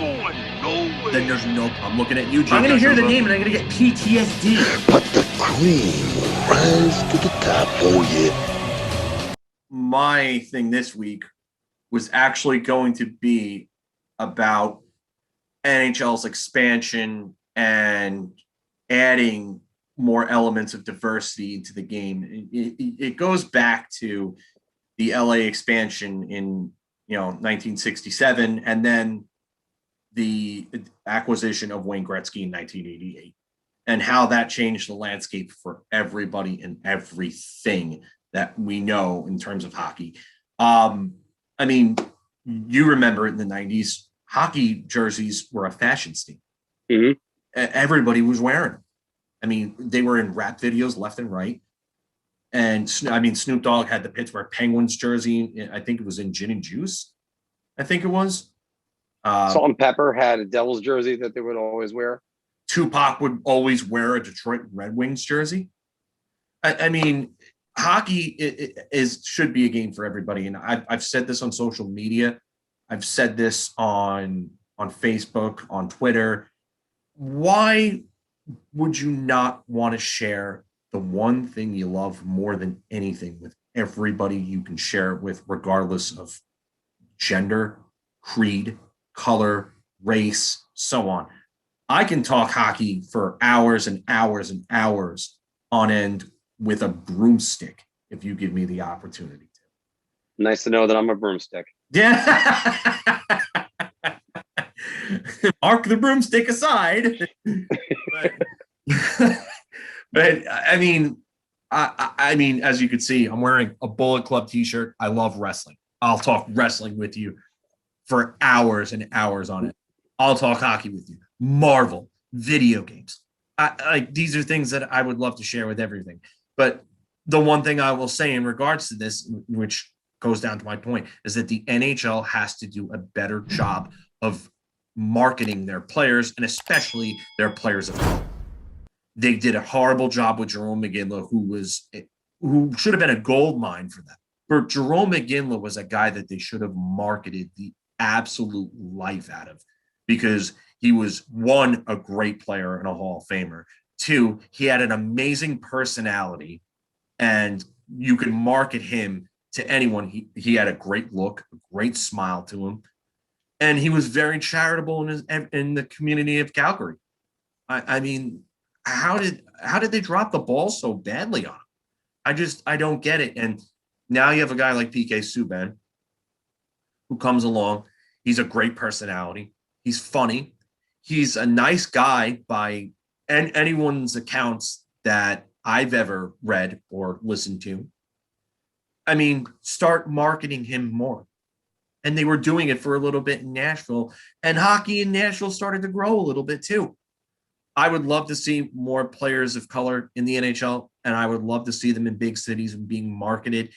going nowhere. Then there's no. I'm looking at you, Jake. I'm going to hear the name and I'm going to get PTSD. But the cream will rise to the top, oh yeah. My thing this week was actually going to be about NHL's expansion and adding more elements of diversity into the game. It goes back to the LA expansion in 1967, and then the acquisition of Wayne Gretzky in 1988, and how that changed the landscape for everybody and everything that we know in terms of hockey. I mean, you remember in the 90s, hockey jerseys were a fashion statement. Mm-hmm. Everybody was wearing them. I mean, they were in rap videos left and right. And I mean, Snoop Dogg had the Pittsburgh Penguins jersey. I think it was in Gin and Juice. I think it was. Salt and Pepper had a Devils jersey that they would always wear. Tupac would always wear a Detroit Red Wings jersey. I mean, hockey should be a game for everybody. And I've said this on social media. I've said this on Facebook, on Twitter. Why would you not want to share the one thing you love more than anything with everybody you can share it with, regardless of gender, creed, color, race, so on? I can talk hockey for hours and hours and hours on end with a broomstick if you give me the opportunity to. Nice to know that I'm a broomstick. Yeah. Mark the broomstick aside. But I mean, I mean, as you can see, I'm wearing a Bullet Club t-shirt. I love wrestling. I'll talk wrestling with you for hours and hours on it. I'll talk hockey with you. Marvel, video games. These are things that I would love to share with everything. But the one thing I will say in regards to this, which goes down to my point, is that the NHL has to do a better job of marketing their players, and especially their players of color. They did a horrible job with Jarome Iginla, who should have been a gold mine for them. But Jarome Iginla was a guy that they should have marketed the absolute life out of, because he was, one, a great player and a Hall of Famer. Two, he had an amazing personality, and you could market him to anyone. He had a great look, a great smile to him, and he was very charitable in the community of Calgary. I mean, how did they drop the ball so badly on him? I don't get it. And now you have a guy like PK Subban who comes along. He's a great personality. He's funny. He's a nice guy by anyone's accounts that I've ever read or listened to. I mean, start marketing him more. And they were doing it for a little bit in Nashville, and hockey in Nashville started to grow a little bit too. I would love to see more players of color in the NHL, and I would love to see them in big cities and being marketed.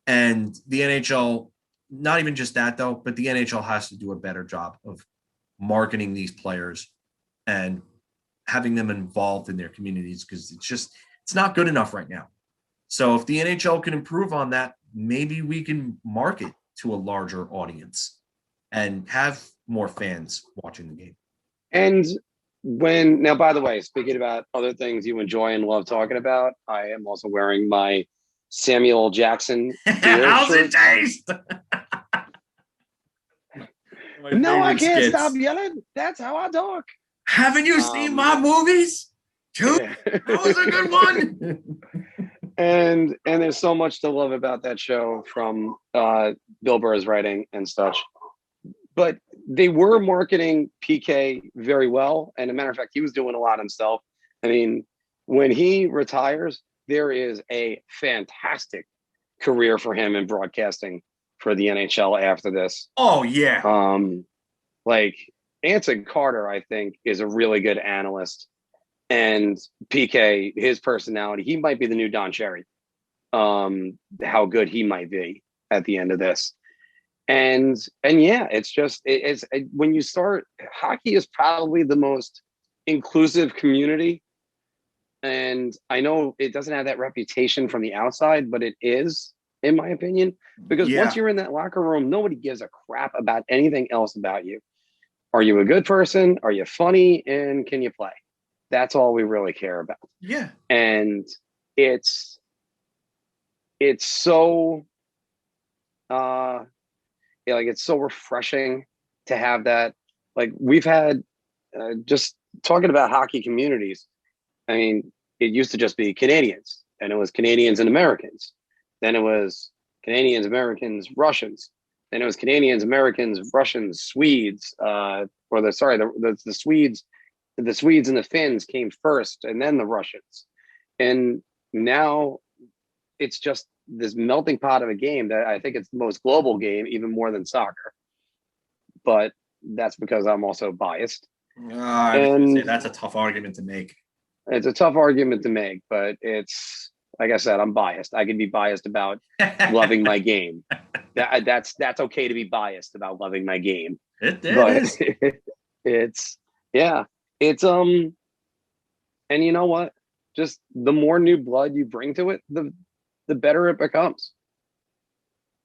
And the NHL, not even just that though, but the NHL has to do a better job of marketing these players and having them involved in their communities, because it's not good enough right now. So if the NHL can improve on that, maybe we can market to a larger audience and have more fans watching the game. And now, by the way, speaking about other things you enjoy and love talking about, I am also wearing my Samuel Jackson. How's it taste? No, I can't stop yelling. That's how I talk. Haven't you seen my movies? Dude, that was a good one. And there's so much to love about that show from Bill Burr's writing and such. But they were marketing PK very well. And as a matter of fact, he was doing a lot himself. I mean, when he retires, there is a fantastic career for him in broadcasting for the NHL after this. Oh, yeah. Like Anson Carter, I think, is a really good analyst. And PK, his personality, he might be the new Don Cherry. How good he might be at the end of this. And yeah, it's just, when you start, hockey is probably the most inclusive community. And I know it doesn't have that reputation from the outside, but it is, in my opinion, because once you're in that locker room, nobody gives a crap about anything else about you. Are you a good person? Are you funny? And can you play? That's all we really care about. Yeah. And it's so yeah, like it's so refreshing to have that. Like we've had just talking about hockey communities. I mean, it used to just be Canadians, and it was Canadians and Americans. Then it was Canadians, Americans, Russians. Then it was Canadians, Americans, Russians, Swedes. Or the Swedes, the Swedes and the Finns came first, and then the Russians. And now it's just this melting pot of a game that I think it's the most global game, even more than soccer. But that's because I'm also biased. I was gonna say And that's a tough argument to make. it's a tough argument to make, but it's like I said, I'm biased. I can be biased about loving my game. That's okay to be biased about loving my game. It But is. it's yeah, it's and you know what? Just the more new blood you bring to it, the better it becomes.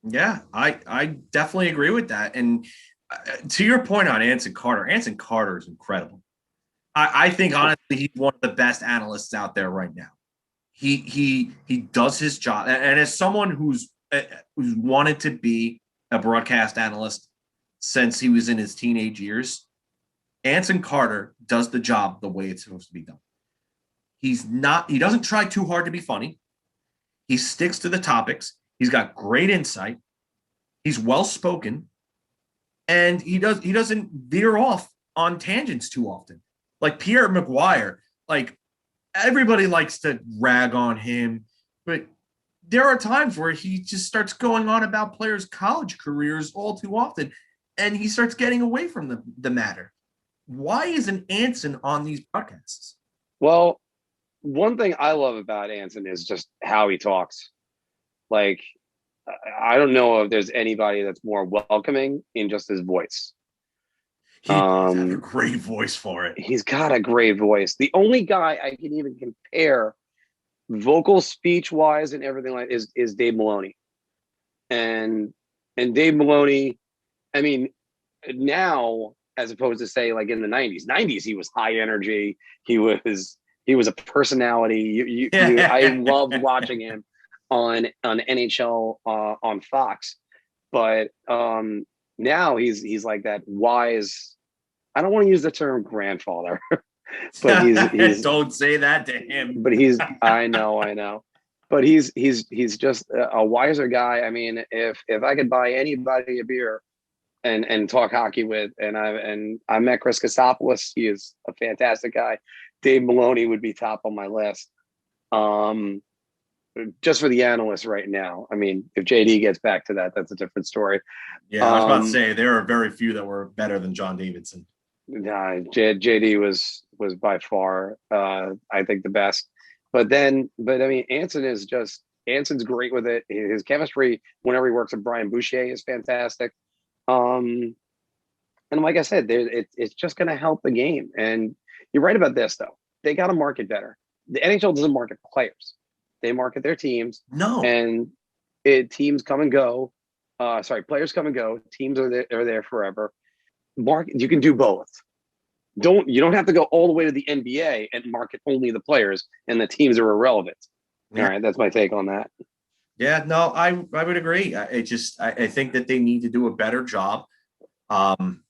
Yeah, I definitely agree with that. And to your point on Anson Carter is incredible. I think honestly he's one of the best analysts out there right now. He does his job, and as someone who's wanted to be a broadcast analyst since he was in his teenage years, Anson Carter does the job the way it's supposed to be done. He doesn't try too hard to be funny. He sticks to the topics. He's got great insight. He's well spoken, and he doesn't veer off on tangents too often. Like Pierre McGuire, like everybody likes to rag on him, but there are times where he just starts going on about players' college careers all too often, and he starts getting away from the matter. Why isn't Anson on these podcasts? Well, one thing I love about Anson is just how he talks. Like, I don't know if there's anybody that's more welcoming in just his voice. He does have a great voice for it. He's got a great voice. The only guy I can even compare vocal speech wise and everything like is Dave Maloney. And Dave Maloney, I mean, now as opposed to say like in the 90s he was high energy. He was a personality. I loved watching him on NHL on Fox. But now he's like that wise. I don't want to use the term grandfather, but he's don't say that to him. But I know, but he's just a wiser guy. I mean, if I could buy anybody a beer and talk hockey with, and I met Chris Kosopoulos, he is a fantastic guy. Dave Maloney would be top on my list. Just for the analysts right now. I mean, if JD gets back to that, that's a different story. Yeah, I was about to say there are very few that were better than John Davidson. JD was by far, I think, the best. But I mean, Anson's great with it. His chemistry, whenever he works with Brian Boucher, is fantastic. And like I said, it's just going to help the game. And you're right about this, though. They got to market better. The NHL doesn't market players; they market their teams. No, and teams come and go. Players come and go. Teams are there forever. You can do both. You don't have to go all the way to the NBA and market only the players, and the teams are irrelevant. Yeah. All right, that's my take on that. Yeah, no, I would agree. I think that they need to do a better job.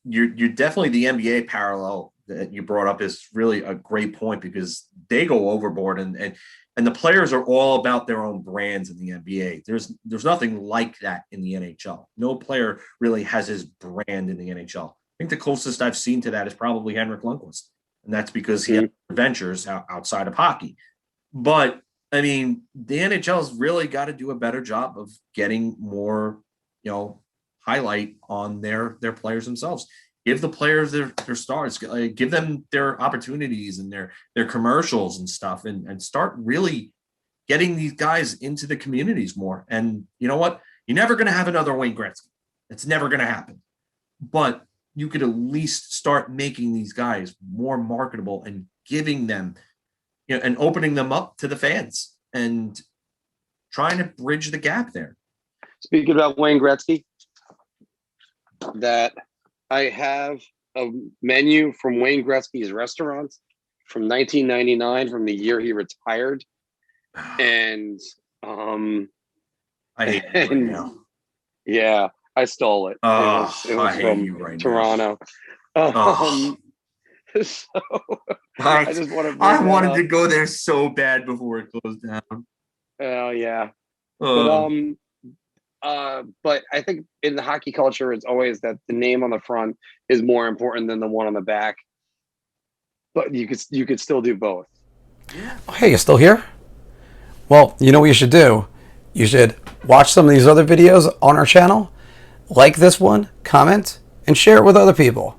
You're definitely the NBA parallel that you brought up is really a great point because they go overboard and the players are all about their own brands in the NBA. There's nothing like that in the NHL. No player really has his brand in the NHL. I think the closest I've seen to that is probably Henrik Lundqvist, and that's because he has ventures outside of hockey. But I mean, the NHL's really got to do a better job of getting more, highlight on their players themselves. Give the players their stars, give them their opportunities and their commercials and stuff, and start really getting these guys into the communities more. And you know what? You're never going to have another Wayne Gretzky. It's never going to happen. But you could at least start making these guys more marketable and giving them, and opening them up to the fans and trying to bridge the gap there. Speaking about Wayne Gretzky, that I have a menu from Wayne Gretzky's restaurant from 1999, from the year he retired, and I hate you right and now. yeah, I stole it. Oh, It was I hate from you right now. Toronto. Oh. So I just want to bring I that wanted up. to go there so bad before it closed down. Oh yeah, Oh. but I think in the hockey culture, it's always that the name on the front is more important than the one on the back. But you could still do both. Oh, hey, you still here? Well, you know what you should do? You should watch some of these other videos on our channel, like this one, comment, and share it with other people.